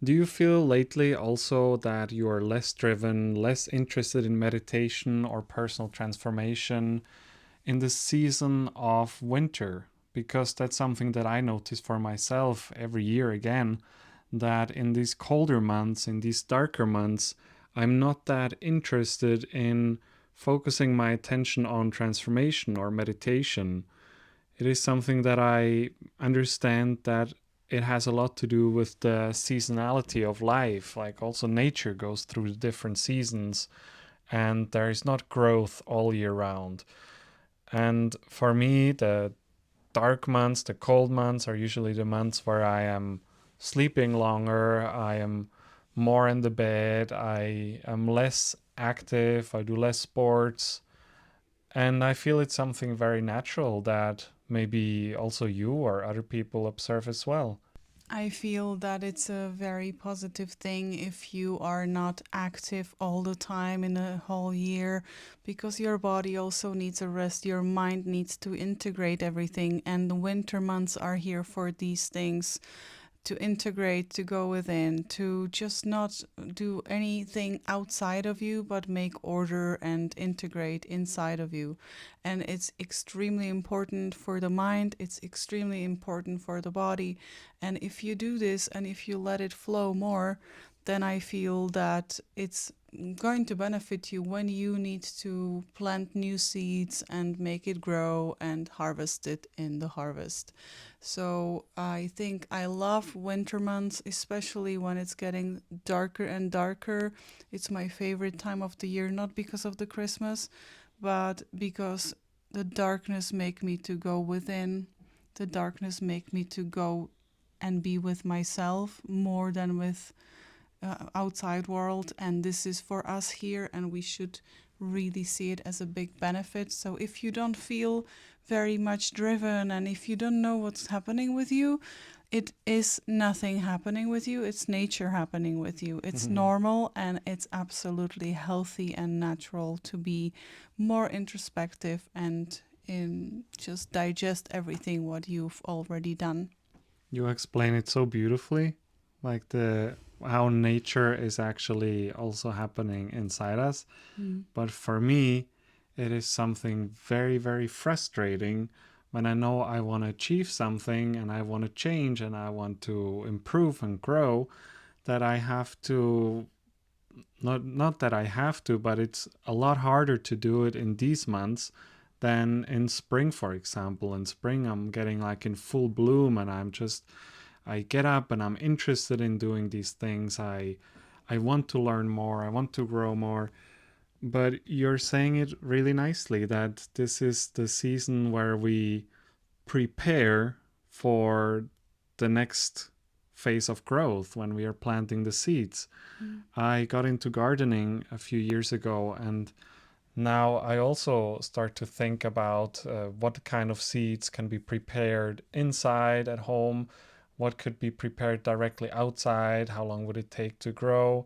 Do you feel lately also that you are less driven, less interested in meditation or personal transformation in the season of winter? Because that's something that I notice for myself every year again, that in these colder months, in these darker months, I'm not that interested in focusing my attention on transformation or meditation. It is something that I understand that it has a lot to do with the seasonality of life. Like also nature goes through the different seasons and there is not growth all year round. And for me, the dark months, the cold months are usually the months where I am sleeping longer, I am more in the bed, I am less active, I do less sports, and I feel it's something very natural that maybe also you or other people observe as well. I feel that it's a very positive thing if you are not active all the time in a whole year because your body also needs a rest. Your mind needs to integrate everything, and the winter months are here for these things to integrate, to go within, to just not do anything outside of you, but make order and integrate inside of you. And it's extremely important for the mind, it's extremely important for the body. And if you do this and if you let it flow more, then I feel that it's going to benefit you when you need to plant new seeds and make it grow and harvest it in the harvest. So I think I love winter months, especially when it's getting darker and darker. It's my favorite time of the year, not because of the Christmas, but because the darkness make me to go within. The darkness make me to go and be with myself more than with outside world, and this is for us here, and we should really see it as a big benefit. So if you don't feel very much driven and if you don't know what's happening with you, it is nothing happening with you, it's nature happening with you. It's normal and it's absolutely healthy and natural to be more introspective and just digest everything what you've already done. You explain it so beautifully, like the how nature is actually also happening inside us. Mm. But for me, it is something very, very frustrating when I know I want to achieve something and I want to change and I want to improve and grow, that I have to not that I have to, but it's a lot harder to do it in these months than in spring, for example. In spring, I'm getting like in full bloom and I get up and I'm interested in doing these things. I want to learn more, I want to grow more. But you're saying it really nicely that this is the season where we prepare for the next phase of growth when we are planting the seeds. Mm. I got into gardening a few years ago, and now I also start to think about what kind of seeds can be prepared inside at home, what could be prepared directly outside, how long would it take to grow.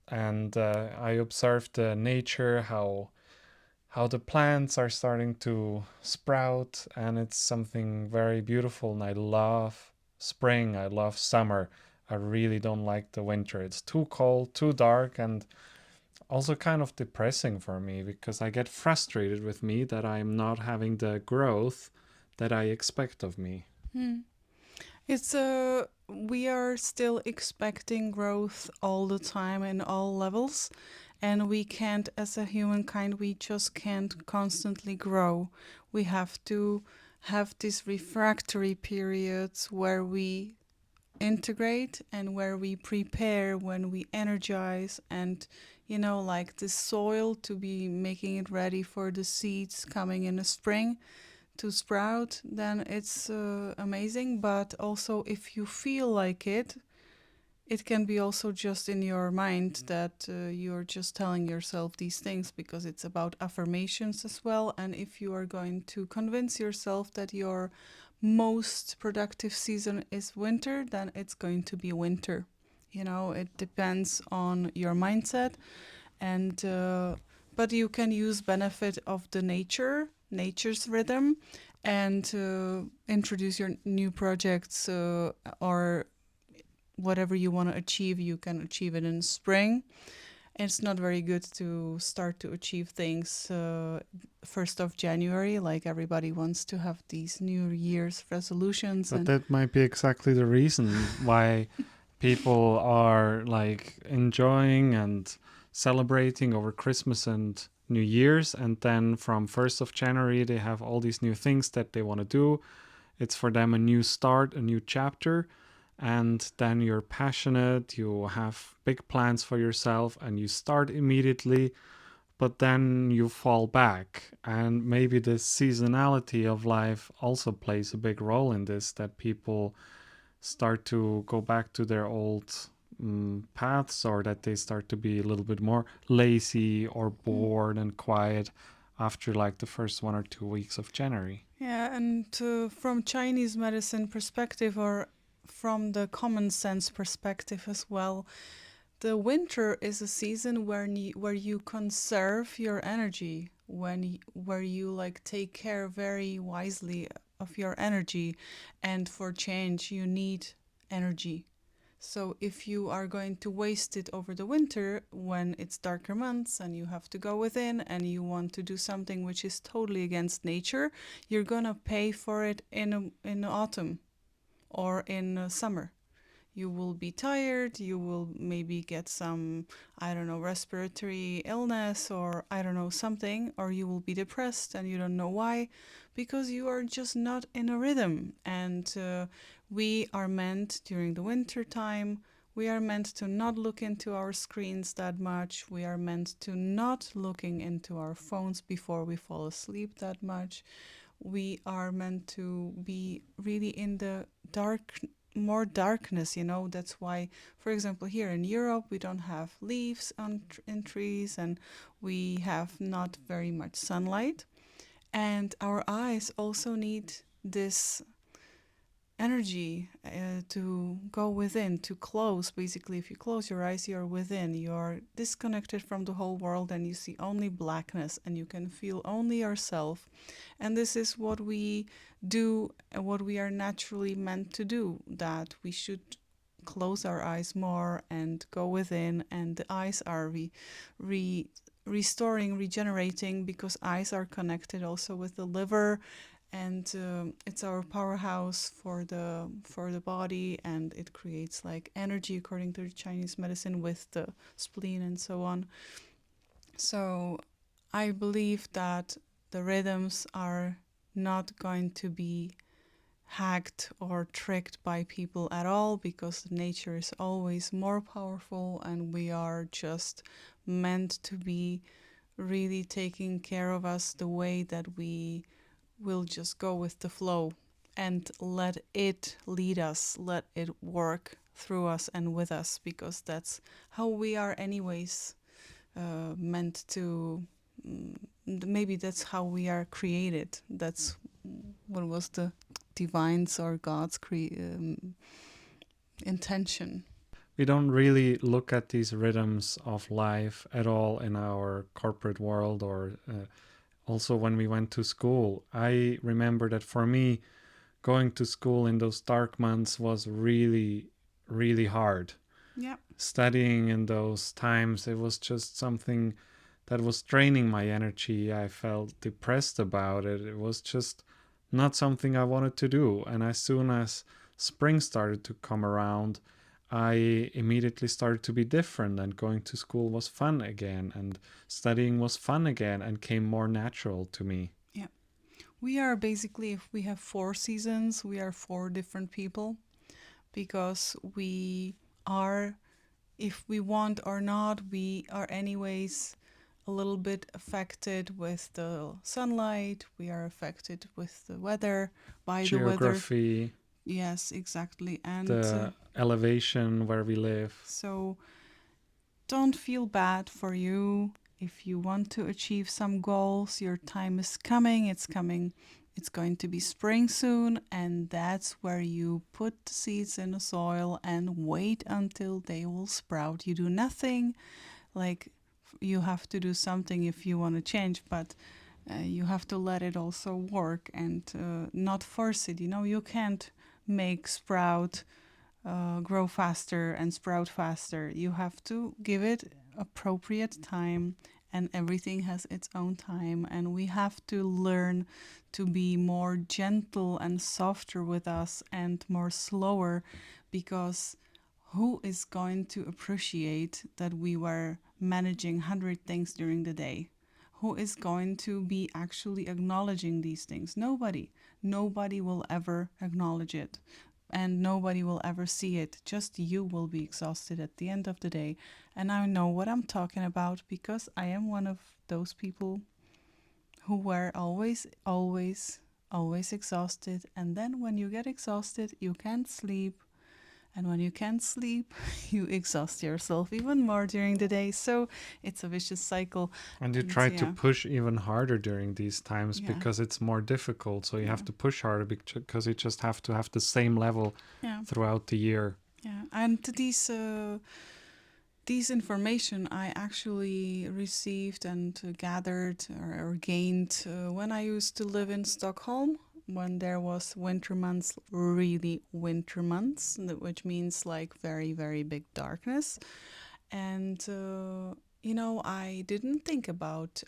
And I observed the nature, how the plants are starting to sprout, and it's something very beautiful. And I love spring, I love summer. I really don't like the winter. It's too cold, too dark, and also kind of depressing for me because I get frustrated with me that I'm not having the growth that I expect of me. Mm. It's we are still expecting growth all the time in all levels, and we can't, as a humankind, we just can't constantly grow. We have to have these refractory periods where we integrate and where we prepare, when we energize, and like the soil to be making it ready for the seeds coming in the spring to sprout, then it's amazing. But also, if you feel like it can be also just in your mind that you're just telling yourself these things because it's about affirmations as well. And if you are going to convince yourself that your most productive season is winter, then it's going to be winter. It depends on your mindset, and but you can use benefit of the nature's rhythm, and introduce your new projects or whatever you want to achieve, you can achieve it in spring. It's not very good to start to achieve things 1st of January, like everybody wants to have these New Year's resolutions. But And that might be exactly the reason why people are like enjoying and celebrating over Christmas and New Year's, and then from 1st of January they have all these new things that they want to do. It's for them a new start, a new chapter, and then you're passionate, you have big plans for yourself, and you start immediately, but then you fall back. And maybe the seasonality of life also plays a big role in this, that people start to go back to their old paths, or that they start to be a little bit more lazy or bored and quiet after like the first 1 or 2 weeks of January. yeah, and from Chinese medicine perspective, or from the common sense perspective as well, the winter is a season where you conserve your energy, where you like take care very wisely of your energy, and for change you need energy. So if you are going to waste it over the winter when it's darker months and you have to go within and you want to do something which is totally against nature, you're gonna pay for it in autumn or in summer. You will be tired, you will maybe get some, I don't know, respiratory illness, or I don't know, something, or you will be depressed and you don't know why, because you are just not in a rhythm. And we are meant during the winter time, we are meant to not look into our screens that much. We are meant to not looking into our phones before we fall asleep that much. We are meant to be really in the more darkness, you know. That's why, for example, here in Europe we don't have leaves in trees, and we have not very much sunlight, and our eyes also need this energy to go within, to close. Basically, if you close your eyes, you're within, you're disconnected from the whole world, and you see only blackness, and you can feel only yourself. And this is what we do, and what we are naturally meant to do, that we should close our eyes more and go within. And the eyes are restoring, regenerating, because eyes are connected also with the liver, and it's our powerhouse for the body, and it creates like energy according to Chinese medicine with the spleen and so on. So I believe that the rhythms are not going to be hacked or tricked by people at all, because nature is always more powerful, and we are just meant to be really taking care of us the way that we will just go with the flow and let it lead us, let it work through us and with us, because that's how we are anyways meant to. Maybe that's how we are created. That's what was the divine's or God's intention. We don't really look at these rhythms of life at all in our corporate world, or also when we went to school. I remember that for me, going to school in those dark months was really, really hard. Yeah. Studying in those times, it was just something that was draining my energy. I felt depressed about it. It was just not something I wanted to do. And as soon as spring started to come around, I immediately started to be different, and going to school was fun again, and studying was fun again, and came more natural to me. Yeah. We are basically, if we have 4 seasons, we are 4 different people, because we are, if we want or not, we are anyways a little bit affected with the sunlight, we are affected with the weather, by the weather. Geography, Yes, exactly. And the elevation where we live. so don't feel bad for you if you want to achieve some goals. Your time is coming. It's coming. It's going to be spring soon, and that's where you put the seeds in the soil and wait until they will sprout. You do nothing. Like, you have to do something if you want to change, but you have to let it also work, and not force it. You know, you can't make sprout grow faster and sprout faster. You have to give it appropriate time, and everything has its own time. And we have to learn to be more gentle and softer with us and more slower, because who is going to appreciate that we were managing 100 things during the day? Who is going to be actually acknowledging these things? Nobody. Nobody will ever acknowledge it, and nobody will ever see it. Just you will be exhausted at the end of the day. And I know what I'm talking about, because I am one of those people who were always exhausted. And then when you get exhausted, you can't sleep. And when you can't sleep, you exhaust yourself even more during the day. So it's a vicious cycle. And you And try to yeah, push even harder during these times yeah, because it's more difficult. So you yeah, have to push harder because you just have to have the same level yeah, throughout the year. yeah. And these information I actually received and gathered or gained when I used to live in Stockholm, when there was winter months, really winter months, which means like very, very big darkness. And I didn't think about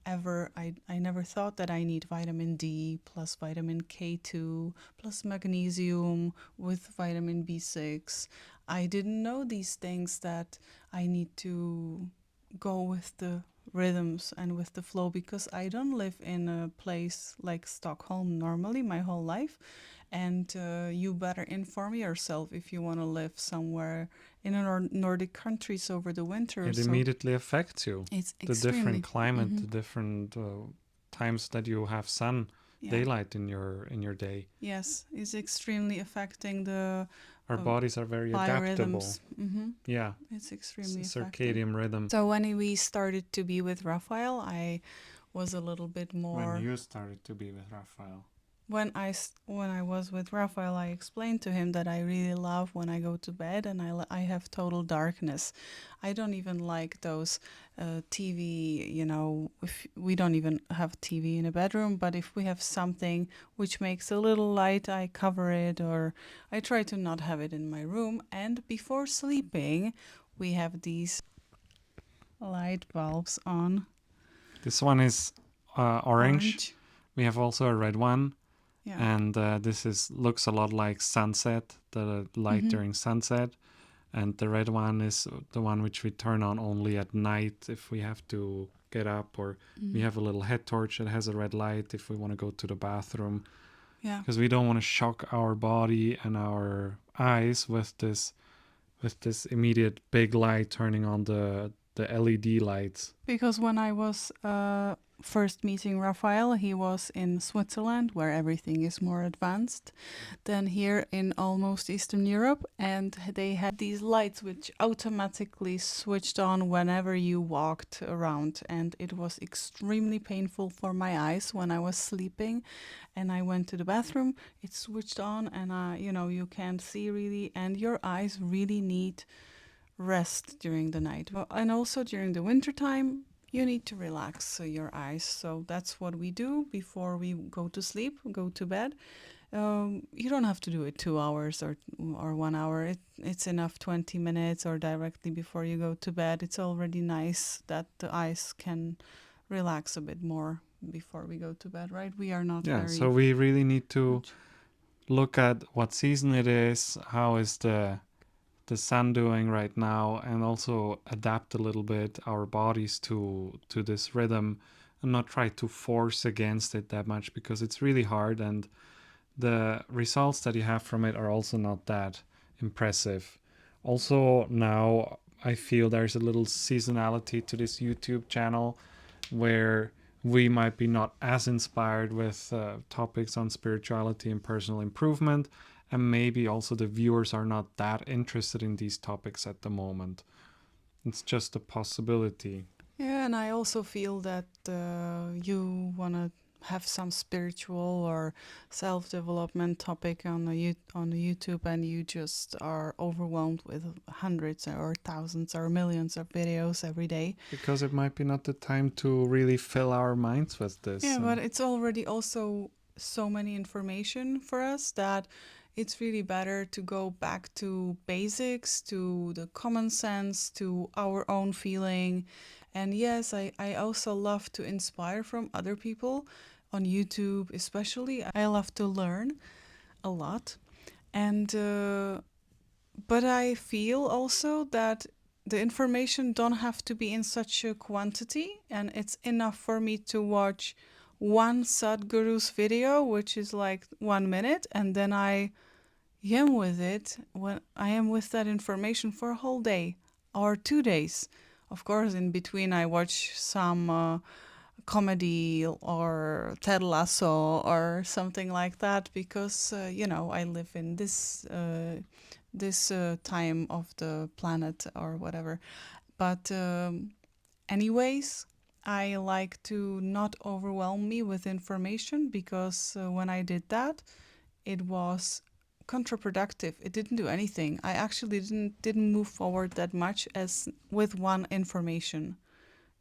ever. I never thought that I need vitamin D plus vitamin K2 plus magnesium with vitamin B6. I didn't know these things, that I need to go with the rhythms and with the flow, because I don't live in a place like Stockholm normally my whole life. And you better inform yourself if you want to live somewhere in the Nordic countries over the winter. It So immediately affects you. it's The different extremely, climate, hmm the different times that you have sun, yeah, daylight in your day. yes, it's extremely affecting the Our uh, bodies are very adaptable. biorhythms. Yeah, It's extremely affecting. circadian rhythm. So when we started to be with Raphael, I was a little bit When more. you started to be with Raphael. When I was with Raphael, I explained to him that I really love when I go to bed and I have total darkness. I don't even like those TV. If we don't even have TV in a bedroom, but if we have something which makes a little light, I cover it, or I try to not have it in my room. And before sleeping, we have these light bulbs on. This one is orange. We have also a red one. Yeah. And this looks a lot like sunset, the light during sunset. And the red one is the one which we turn on only at night if we have to get up, or we have a little head torch that has a red light if we want to go to the bathroom. Yeah. Because we don't want to shock our body and our eyes with this immediate big light turning on the LED lights. Because when I was first meeting Raphael, he was in Switzerland, where everything is more advanced than here in almost Eastern Europe. And they had these lights which automatically switched on whenever you walked around. And it was extremely painful for my eyes when I was sleeping. And I went to the bathroom, it switched on, and you can't see really. And your eyes really need rest during the night. And also during the winter time, you need to relax your eyes. So that's what we do before we go to sleep, go to bed. You don't have to do it 2 hours or 1 hour. It's enough 20 minutes or directly before you go to bed. It's already nice that the eyes can relax a bit more before we go to bed, right? We are not very... So we really need to much. look at what season it is, how is the sun doing right now, and also adapt a little bit our bodies to this rhythm, and not try to force against it that much, because it's really hard, and the results that you have from it are also not that impressive. Also now I feel there's a little seasonality to this YouTube channel, where we might be not as inspired with topics on spirituality and personal improvement, and maybe also the viewers are not that interested in these topics at the moment. It's just a possibility. Yeah, and I also feel that you want to have some spiritual or self-development topic on the YouTube, and you just are overwhelmed with hundreds or thousands or millions of videos every day. Because it might be not the time to really fill our minds with this. Yeah, but it's already also so many information for us that it's really better to go back to basics, to the common sense, to our own feeling. And yes, I also love to inspire from other people on YouTube, especially. I love to learn a lot. And, but I feel also that the information don't have to be in such a quantity, and it's enough for me to watch one Sadhguru's video, which is like 1 minute, and then I am with it when I am with that information for a whole day or 2 days. Of course, in between, I watch some comedy or Ted Lasso or something like that because I live in this time of the planet or whatever. But anyways, I like to not overwhelm me with information because when I did that, it was counterproductive. It didn't do anything. I actually didn't move forward that much as with one information,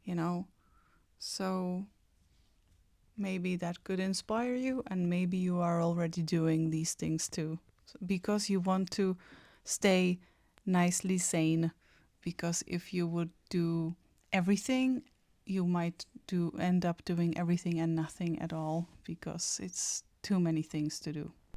you know. So maybe that could inspire you, and maybe you are already doing these things too because you want to stay nicely sane. Because if you would do everything, you might do end up doing everything and nothing at all because it's too many things to do.